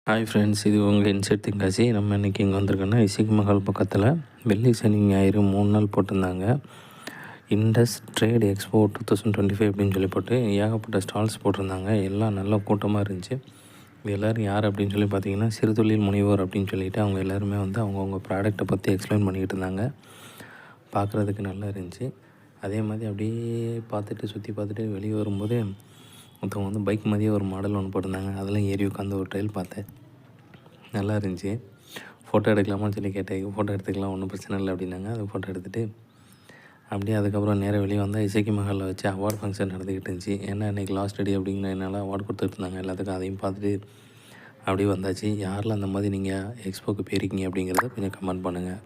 Hi friends, இது உங்கள் inside திங்காசி. நம்ம இன்றைக்கி இங்கே வந்திருக்கோன்னா இசைக்கு மஹால் பக்கத்தில் வெள்ளி சனி ஞாயிறு 3 நாள் போட்டிருந்தாங்க. இண்டஸ் ட்ரேட் எக்ஸ்போ 2025 அப்படின்னு சொல்லி போட்டு ஏகப்பட்ட ஸ்டால்ஸ் போட்டிருந்தாங்க. எல்லாம் நல்ல கூட்டமாக இருந்துச்சு. எல்லோரும் யார் அப்படின்னு சொல்லி பார்த்தீங்கன்னா, சிறுதொழில் முனைவோர் அப்படின்னு சொல்லிட்டு அவங்க எல்லாருமே வந்து அவங்கவுங்க ப்ராடக்ட்டை பற்றி எக்ஸ்பிளைன் பண்ணிக்கிட்டு இருந்தாங்க. பார்க்குறதுக்கு நல்லா இருந்துச்சு. அதே மாதிரி அப்படியே பார்த்துட்டு சுற்றி பார்த்துட்டு வெளியே வரும்போது ஒருத்தவங்க வந்து பைக் மாதிரியே ஒரு மாடல் ஒன்று போட்டிருந்தாங்க. அதெல்லாம் ஏறி உட்காந்து ஒரு ட்ரையல் பார்த்தேன். நல்லா இருந்துச்சு. ஃபோட்டோ எடுக்கலாமான்னு சொல்லி கேட்டேன். ஃபோட்டோ எடுத்துக்கலாம், ஒன்றும் பிரச்சனை இல்லை அப்படின்னாங்க. அது ஃபோட்டோ எடுத்துகிட்டு அப்படியே அதுக்கப்புறம் நேராக வெளியே வந்தால் இசைக்கு மஹாலில் வச்சு அவார்டு ஃபங்க்ஷன் நடந்துக்கிட்டு இருந்துச்சு. ஏன்னா இன்றைக்கி லாஸ்ட் டே அப்படிங்கிறதுனால அவார்டு கொடுத்துட்டு இருந்தாங்க எல்லாத்துக்கும். அதையும் பார்த்துட்டு அப்படியே வந்தாச்சு. யாரெல்லாம் அந்த மாதிரி நீங்கள் எக்ஸ்போக்கு போயிருக்கீங்க அப்படிங்கிறத கொஞ்சம் கமெண்ட் பண்ணுங்கள்.